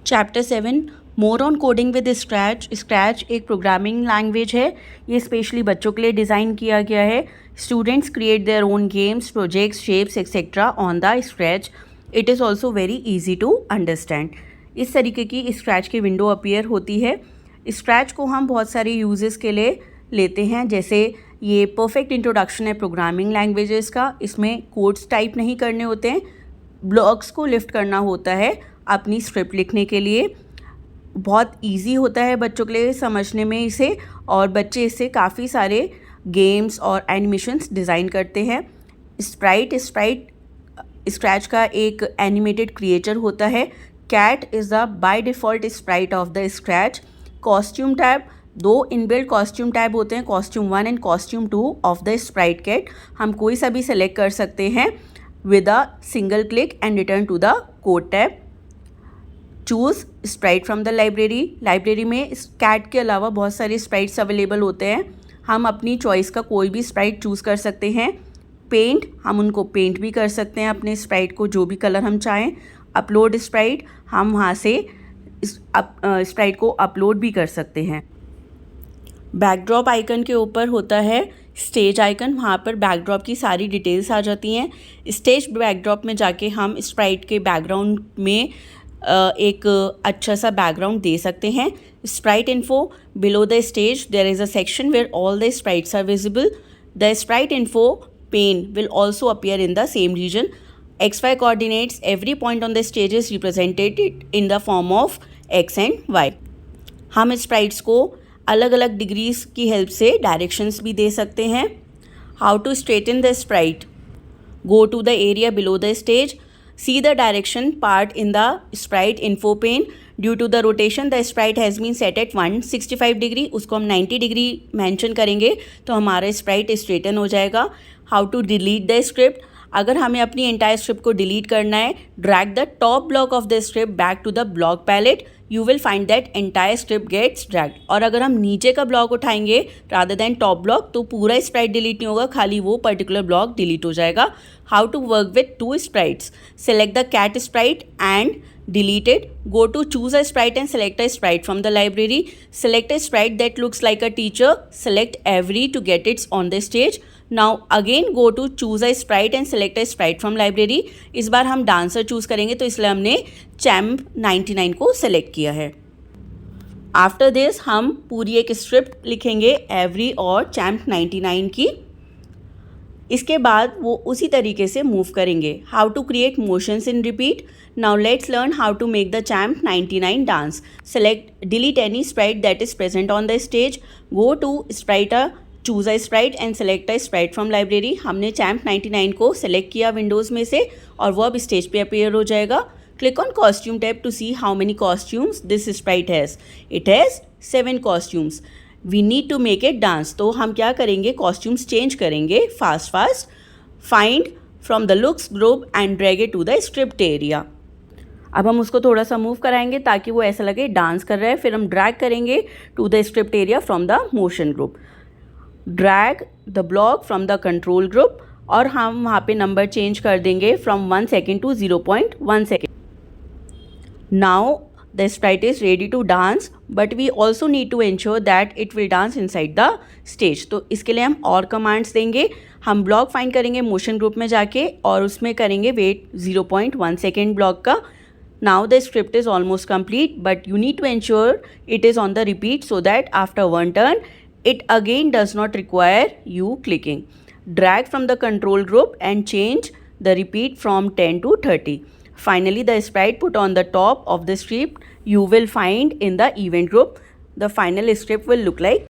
Chapter 7 more on coding with scratch. Scratch एक programming language है। ये स्पेशली बच्चों के लिए डिज़ाइन किया गया है। Students create their own games, projects, shapes etcetera on the Scratch. It is also very easy to understand. इस तरीके की स्क्रैच की विंडो अपीयर होती है। स्क्रैच को हम बहुत सारे यूजेस के लिए लेते हैं, जैसे ये परफेक्ट इंट्रोडक्शन है प्रोग्रामिंग लैंग्वेजेस का। इसमें कोड्स टाइप नहीं करने होते हैं, ब्लॉक्स को लिफ्ट करना होता है अपनी स्क्रिप्ट लिखने के लिए। बहुत इजी होता है बच्चों के लिए समझने में इसे, और बच्चे इससे काफ़ी सारे गेम्स और एनिमेशंस डिज़ाइन करते हैं। स्प्राइट स्क्रैच का एक एनिमेटेड क्रिएचर होता है। Cat is the by default sprite of the Scratch. Costume tab, दो इनबिल्ट कॉस्ट्यूम टैब होते हैं, costume 1 and costume 2 of the sprite cat. हम कोई सा भी सेलेक्ट कर सकते हैं with a single click and return to the code tab. Choose sprite from the library. Library में कैट के अलावा बहुत सारे स्प्राइट्स अवेलेबल होते हैं। हम अपनी चॉइस का कोई भी स्प्राइट चूज़ कर सकते हैं। पेंट, हम उनको पेंट भी कर सकते हैं अपने स्प्राइट को, जो भी कलर हम चाहें। अपलोड स्प्राइट, हम वहाँ से स्प्राइट को अपलोड भी कर सकते हैं। बैकड्रॉप आइकन के ऊपर होता है स्टेज आइकन, वहाँ पर बैकड्रॉप की सारी डिटेल्स आ जाती हैं। स्टेज बैकड्रॉप में जाके हम स्प्राइट के बैकग्राउंड में एक अच्छा सा बैकग्राउंड दे सकते हैं। Sprite info, below the stage there is a section where all the sprites are visible. The sprite info pane will also appear in the same region. XY coordinates, every point on the stage is represented in the form of X and Y. हम sprites को अलग अलग degrees की help से directions भी दे सकते हैं। How to straighten the sprite, go to the area below the stage, see the direction part in the sprite info pane. Due to the rotation the sprite has been set at 165 degree, उसको हम 90 degree mention करेंगे तो हमारा Sprite straighten हो जाएगा। How to delete the script, अगर हमें अपनी एंटायर स्क्रिप्ट को डिलीट करना है, drag the top block of the script back to the block palette, you will find that entire script gets dragged. और अगर हम नीचे का ब्लॉक उठाएंगे रादर देन टॉप ब्लॉक, तो पूरा स्प्राइट डिलीट नहीं होगा, खाली वो पर्टिकुलर ब्लॉक डिलीट हो जाएगा। How to work with two sprites, select the cat sprite and delete it. Go to choose a sprite and select a sprite from the library. Select a sprite that looks like a teacher. Select every to get it on the stage. Now again go to choose a sprite and select a sprite from library. इस बार हम dancer choose करेंगे, तो इसलिए हमने champ 99 को select किया है। After this हम पूरी एक स्क्रिप्ट लिखेंगे every और champ 99 की। इसके बाद वो उसी तरीके से मूव करेंगे। How to create motions in repeat, now let's learn how to make the champ 99 dance. Select delete any sprite that is present on the stage, go to sprite, choose a sprite and select a sprite from library. हमने champ 99 को select किया Windows में से और वो अब stage पे appear हो जाएगा। Click on costume tab to see how many costumes this sprite has. It has 7 costumes. We need to make it dance, तो हम क्या करेंगे, कॉस्ट्यूम्स चेंज करेंगे fast. Find from the looks group and drag it to the script area. अब हम उसको थोड़ा सा मूव कराएंगे ताकि वो ऐसा लगे डांस कर रहा है। फिर हम ड्रैग करेंगे to the script area from the motion group. Drag the block from the control group, और हम वहाँ पे नंबर चेंज कर देंगे from 1 second to 0.1 second. Now the sprite is ready to dance, but we also need to ensure that it will dance inside the stage. तो इसके लिए हम और कमांड्स देंगे। हम ब्लॉक फाइंड करेंगे मोशन ग्रुप में जाके और उसमें करेंगे वेट 0.1 सेकेंड ब्लॉक का। Now the script is almost complete, but you need to ensure it is on the repeat so that after one turn it again does not require you clicking. Drag from the control group and change the repeat from 10 to 30. Finally, the sprite put on the top of the script you will find in the event group. The final script will look like